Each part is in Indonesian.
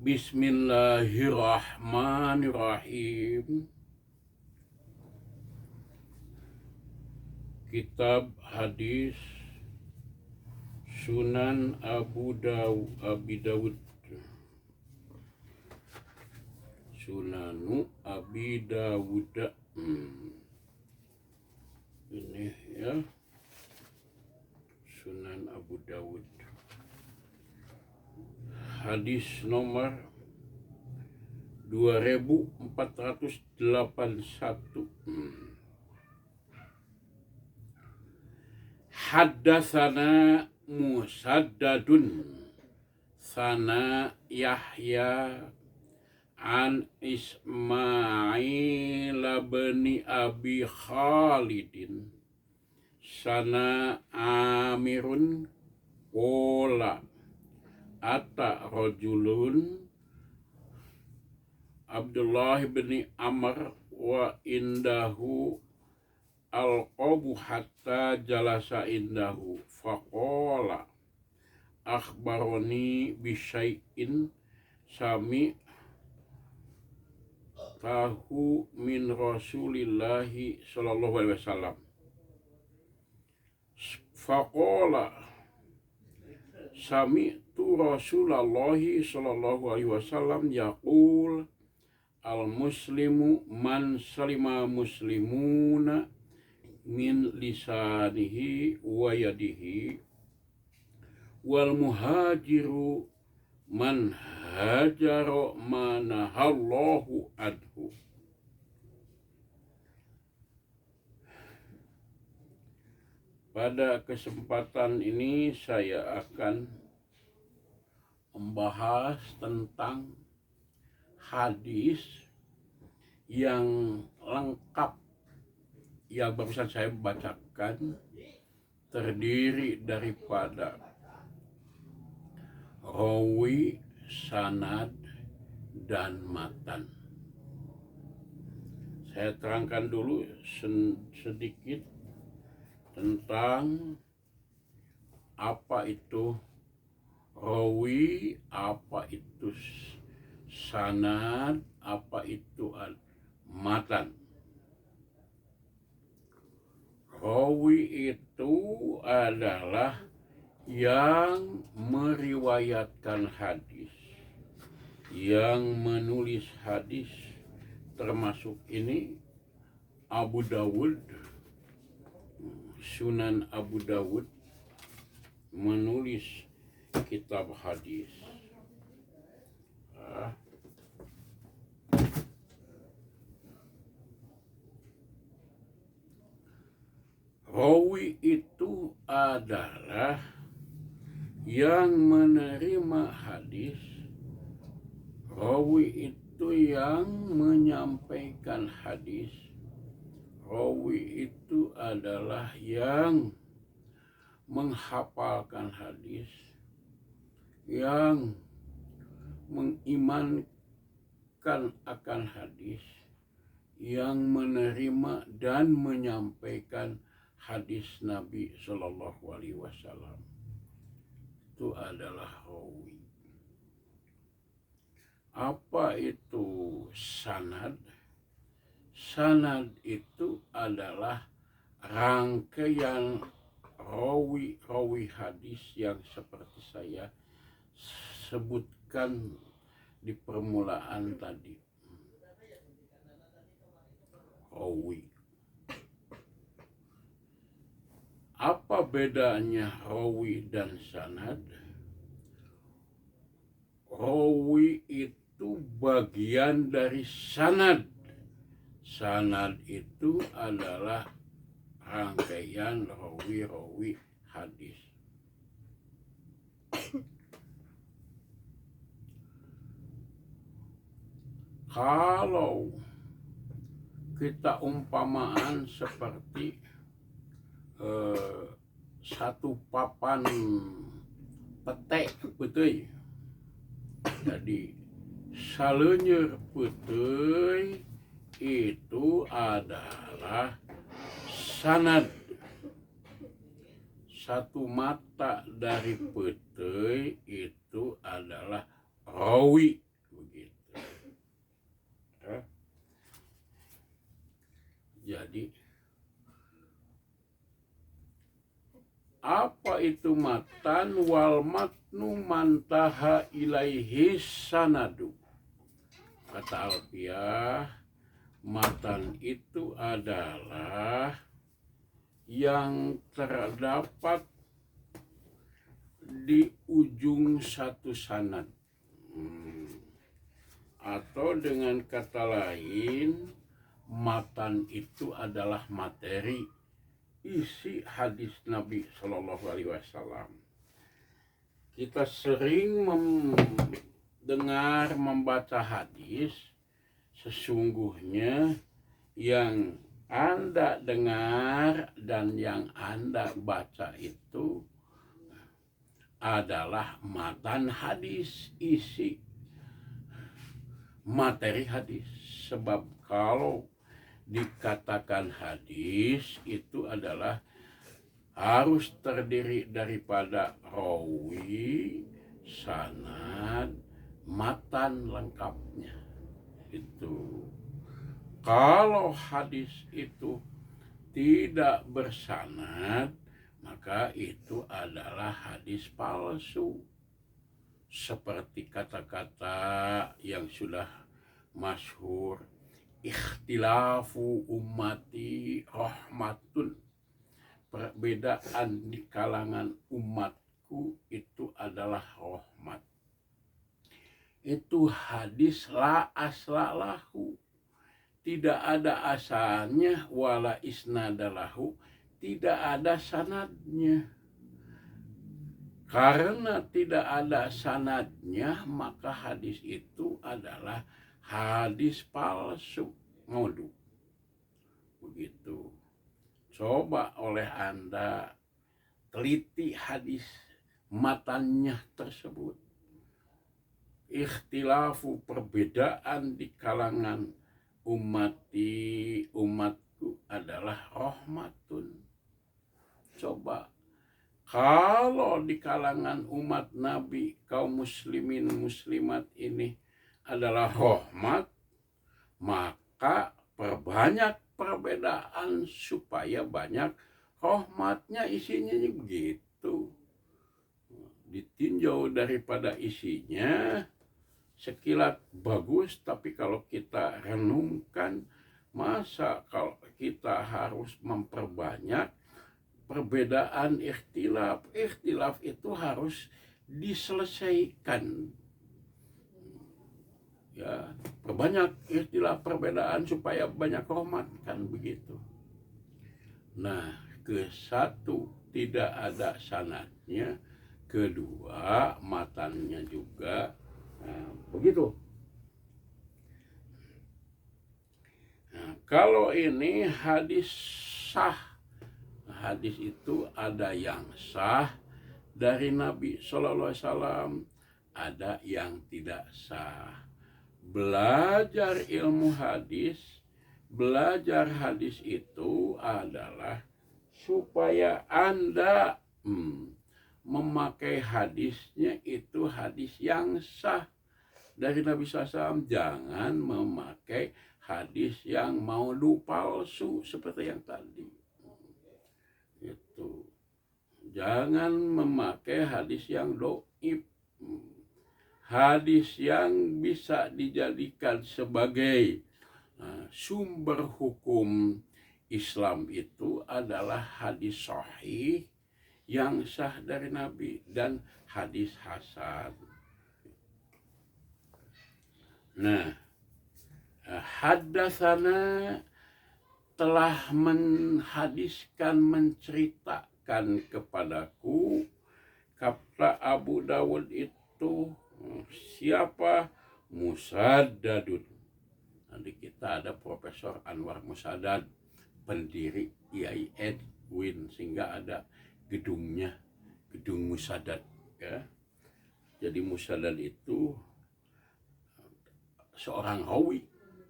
Bismillahirrahmanirrahim. Kitab hadis Sunan Abi Dawud. Sunanu Abi Dawud. Ini ya, Sunan Abu Dawud. Hadis nomor 2481. Haddatsana Musaddadun sana Yahya an Ismail bin Abi Khalidin sana Amirun qala ata rajulun Abdullah bin Amr wa indahu al-qabu hatta jalasa indahu faqala akhbaroni bisyai'in sami tahu min Rasulillahi sallallahu alaihi wasallam faqala sami tu Rasulullahi sallallahu alaihi wasallam yaqul al-muslimu man salima muslimuna min lisanihi wa yadihi wal muhajiru man hajara manahallahu anhu. Pada kesempatan ini saya akan membahas tentang hadis yang lengkap yang barusan saya bacakan, terdiri daripada rawi, sanad, dan matan. Saya terangkan dulu sedikit tentang apa itu rawi, apa itu sanad, apa itu matan. Rawi itu adalah yang meriwayatkan hadis, yang menulis hadis, termasuk ini Abu Dawud, Sunan Abu Dawud menulis kitab hadis. Rawi itu adalah yang menerima hadis. Rawi itu yang menyampaikan hadis. Rawi itu adalah yang menghafalkan hadis, yang mengimankan akan hadis, yang menerima dan menyampaikan hadis Nabi Shallallahu Alaihi Wasallam. Itu adalah rawi. Apa itu sanad? Sanad itu adalah rangkaian rawi hadis yang seperti saya sebutkan di permulaan tadi. Rawi. Apa bedanya rawi dan sanad? Rawi itu bagian dari sanad. Sanad itu adalah rangkaian rawi hadis. Kalau kita umpamaan seperti satu papan petek putih, jadi saleunyeur putih itu adalah sanad. Satu mata dari putih itu adalah rawi. Apa itu matan? Wal matnu mantaha ilaihi sanadu. Kata Alfiah, matan itu adalah yang terdapat di ujung satu sanad. Atau dengan kata lain, matan itu adalah materi isi hadis Nabi Shallallahu Alaihi Wasallam. Kita sering mendengar membaca hadis, sesungguhnya yang Anda dengar dan yang Anda baca itu adalah matan hadis, isi materi hadis. Sebab kalau dikatakan hadis itu adalah harus terdiri daripada rawi, sanad, matan lengkapnya. Itu kalau hadis itu tidak bersanad, maka itu adalah hadis palsu. Seperti kata-kata yang sudah masyhur, ikhtilafu ummati rahmatun, perbedaan di kalangan umatku itu adalah rahmat. Itu hadis la asla lahu, tidak ada asalnya, wala isnadalahu, tidak ada sanadnya. Karena tidak ada sanadnya, maka hadis itu adalah hadis palsu, modus. Begitu. Coba oleh Anda teliti hadis matannya tersebut. Ikhtilafu, perbedaan di kalangan umatku adalah rahmatun. Coba kalau di kalangan umat Nabi, kaum muslimin muslimat ini adalah rahmat, maka perbanyak perbedaan supaya banyak rahmatnya, isinya begitu. Ditinjau daripada isinya sekilat bagus, tapi kalau kita renungkan, masa kalau kita harus memperbanyak perbedaan ikhtilaf itu harus diselesaikan. Ya, perbanyak ikhtilaf perbedaan supaya banyak rahmat, kan begitu. Nah, ke satu tidak ada sanadnya, kedua matannya juga begitu. Nah, kalau ini hadis sah, hadis itu ada yang sah dari Nabi Shallallahu Alaihi Wasallam, ada yang tidak sah. Belajar ilmu hadis, belajar hadis itu adalah supaya Anda memakai hadisnya itu hadis yang sah dari Nabi SAW. Jangan memakai hadis yang maudhu, palsu seperti yang tadi. Itu. Jangan memakai hadis yang dhaif, hadis yang bisa dijadikan sebagai sumber hukum Islam itu adalah hadis sahih yang sah dari Nabi dan hadis hasan. Nah, haddatsana telah menhadiskan, menceritakan kepadaku, kata Abu Dawud itu siapa? Musaddadun. Nanti kita ada Profesor Anwar Musaddad, pendiri IAIN UIN, sehingga ada gedungnya, gedung Musaddad, ya. Jadi Musaddad itu seorang rawi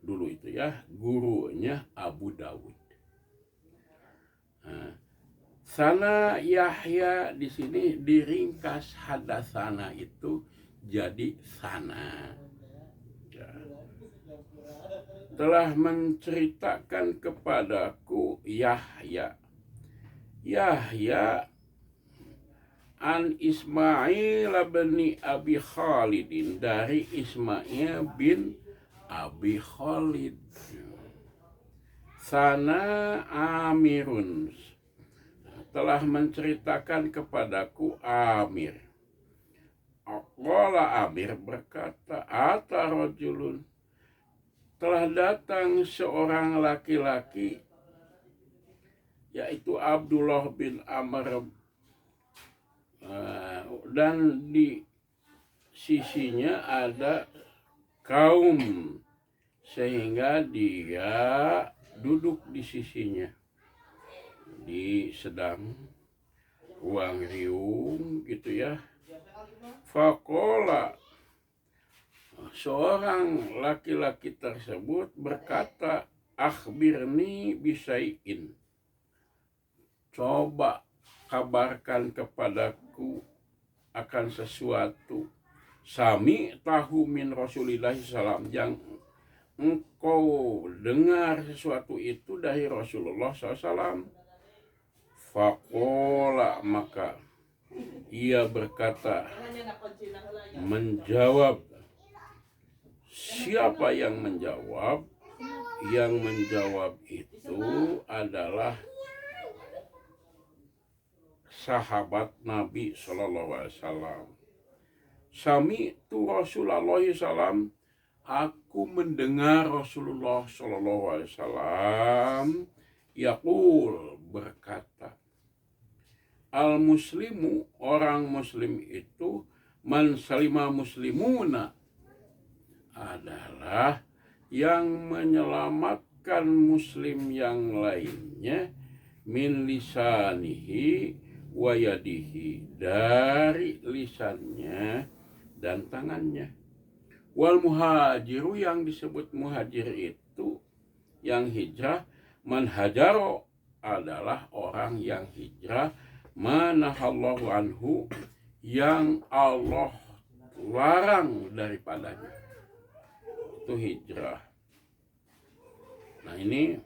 dulu itu, ya, gurunya Abu Dawud. Nah, sana Yahya di sini diringkas hadatsana itu jadi sana. Ya. Telah menceritakan kepadaku Yahya. Yahya an Ismail bin Abi Khalidin, dari Ismail bin Abi Khalid. Sana Amirun, telah menceritakan kepadaku Amir. Qala Amir berkata, ata rajulun, telah datang seorang laki-laki, yaitu Abdullah bin Amr, dan di sisinya ada kaum, sehingga dia duduk di sisinya di sedang ruang riung gitu ya. Faqala, seorang laki-laki tersebut berkata, akhbirni bisai'in, coba kabarkan kepadaku akan sesuatu, sami tahu min Rasulillah SAW, yang engkau dengar sesuatu itu dari Rasulullah SAW. Faqala, maka ia berkata, menjawab. Siapa yang menjawab? Yang menjawab itu adalah sahabat Nabi SAW. Sami tu Rasulullah SAW, aku mendengar Rasulullah SAW yaqul, berkata, al muslimu, orang muslim itu, man salima muslimuna, adalah yang menyelamatkan muslim yang lainnya, min lisanihi wa yadihi, dari lisannya dan tangannya. Wal muhajiru, yang disebut muhajir itu, yang hijrah, man hajaro, adalah orang yang hijrah, manahallahu anhu, yang Allah larang daripadanya, itu hijrah. Nah, ini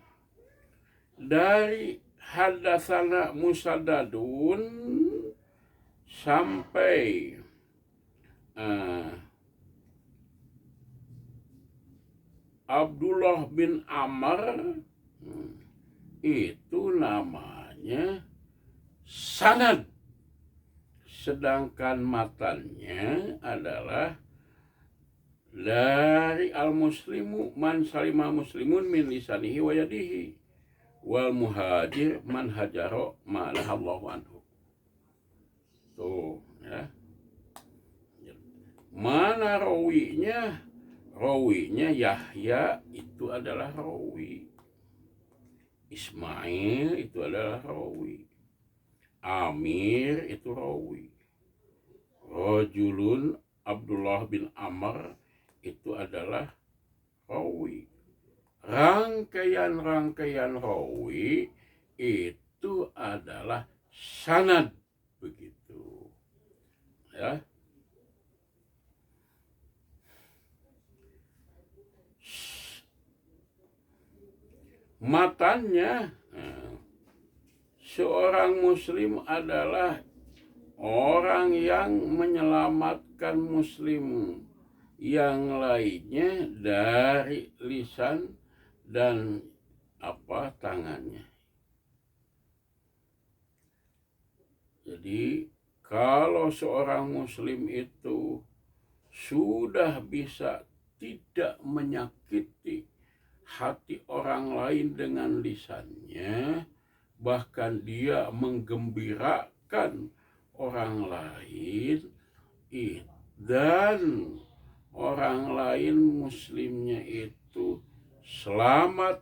dari hadatsana Musaddadun sampai Abdullah bin Amr, itu namanya sanad, sedangkan matannya adalah dari al-muslimu man salima muslimun min lisanihi wa yadihi, wal muhajir man hajaro ma'anahallahu anhu. Tuh ya. Mana rawinya? Rawinya Yahya itu adalah rawi, Ismail itu adalah rawi, Amir itu rawi, rajulun Abdullah bin Amr itu adalah rawi. Rangkaian-rangkaian rawi itu adalah sanad, begitu ya. Matanya, seorang muslim adalah orang yang menyelamatkan muslim yang lainnya dari lisan dan tangannya. Jadi kalau seorang muslim itu sudah bisa tidak menyakiti hati orang lain dengan lisannya, bahkan dia menggembirakan orang lain, dan orang lain muslimnya itu selamat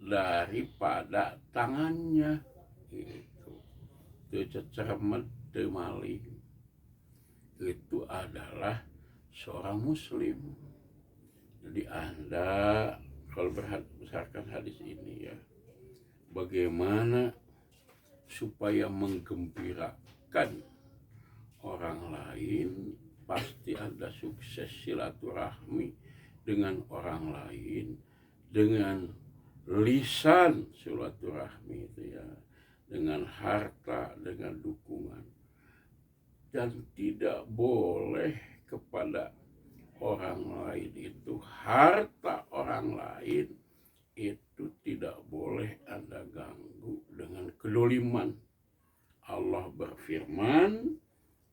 daripada tangannya, itu cecermet maling, itu adalah seorang muslim. Jadi Anda kalau berdasarkan hadis ini ya, bagaimana supaya menggembirakan orang lain, pasti Anda sukses silaturahmi dengan orang lain, dengan lisan silaturahmi itu ya, dengan harta, dengan dukungan. dan tidak boleh kepada orang lain itu, harta orang lain itu tidak boleh Anda ganggu dengan kedoliman. Allah berfirman,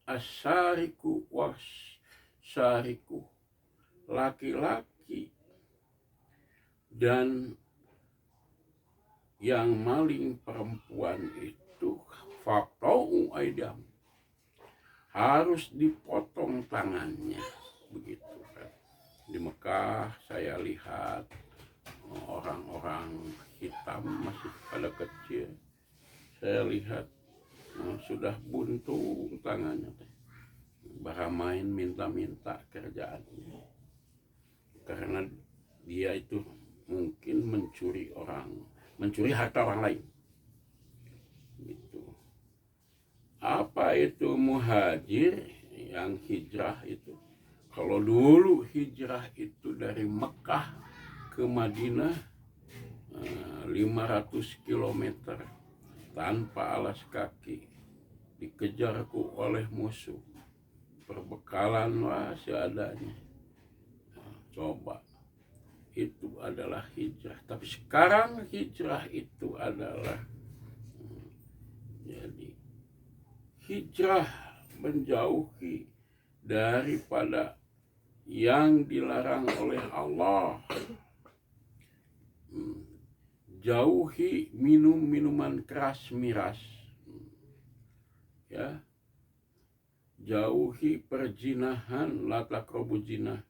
asyariku wasyariku, laki-laki dan yang maling perempuan itu faqta'u aydihim, harus dipotong tangannya. Begitu kan. Di Mekah saya lihat orang-orang hitam masih pada kecil, saya lihat sudah buntung tangannya, bara main minta-minta kerjaannya, karena dia itu mungkin mencuri harta orang lain. Gitu. Apa itu muhajir yang hijrah itu? Kalau dulu hijrah itu dari Mekah ke Madinah 500 km tanpa alas kaki, dikejarku oleh musuh, perbekalan seadanya. Coba, itu adalah hijrah. Tapi sekarang hijrah itu adalah jadi hijrah menjauhi daripada yang dilarang oleh Allah. Jauhi minuman keras miras, ya, jauhi perzinahan, la taqrabu zina,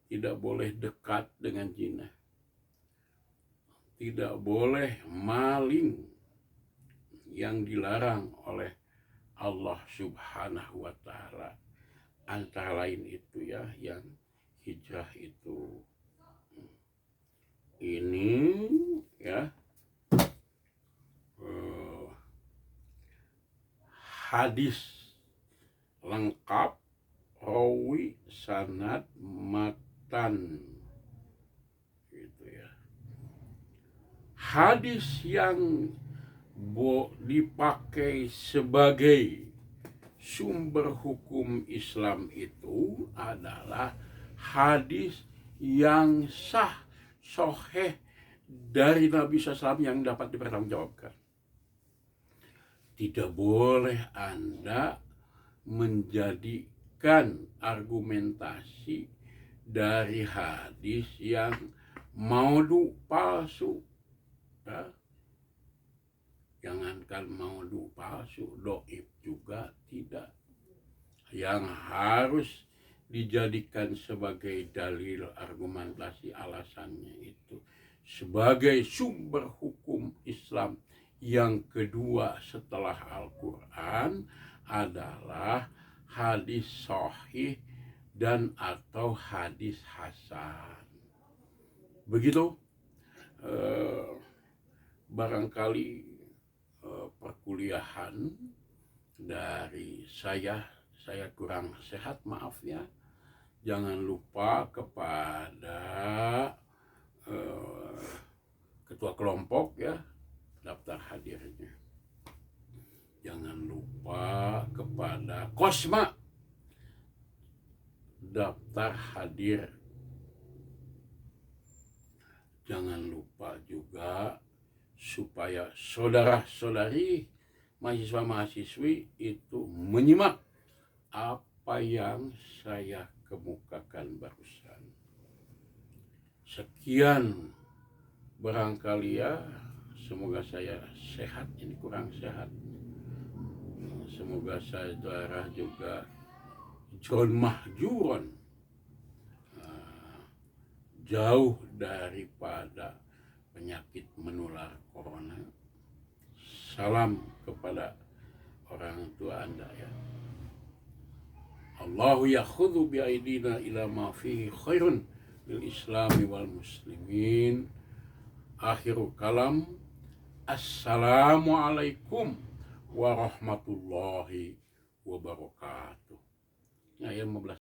tidak boleh dekat dengan zina, tidak boleh maling yang dilarang oleh Allah Subhanahu wa Ta'ala. Antara lain itu ya, yang hijrah itu ini ya, hadis lengkap, rawi, sanad, matan, gitu ya. Hadis yang dipakai sebagai sumber hukum Islam itu adalah hadis yang sah, sahih dari Nabi SAW yang dapat dipertanggungjawabkan. Tidak boleh Anda menjadikan argumentasi dari hadis yang maudhu, palsu. Ya. Jangankan maudhu, palsu, dhaif juga tidak. Yang harus dijadikan sebagai dalil, argumentasi, alasannya itu sebagai sumber hukum Islam yang kedua setelah Al-Quran adalah hadis sahih dan atau hadis hasan. Begitu. Barangkali perkuliahan dari saya kurang sehat, maaf ya. Jangan lupa kepada ketua kelompok ya, daftar hadirnya. Jangan lupa kepada Kosma, daftar hadir. Jangan lupa juga supaya saudara-saudari, mahasiswa-mahasiswi itu menyimak apa yang saya kemukakan barusan. Sekian barangkali ya, semoga saya sehat, ini kurang sehat. Semoga saudara juga John mahjuron, jauh daripada penyakit menular corona. Salam kepada orang tua Anda ya. Allahu yakhudhu bi'aidina ila ma fihi khairun lil islami wal muslimin. Akhirul kalam. Assalamualaikum warahmatullahi wabarakatuh. Nah, ya 15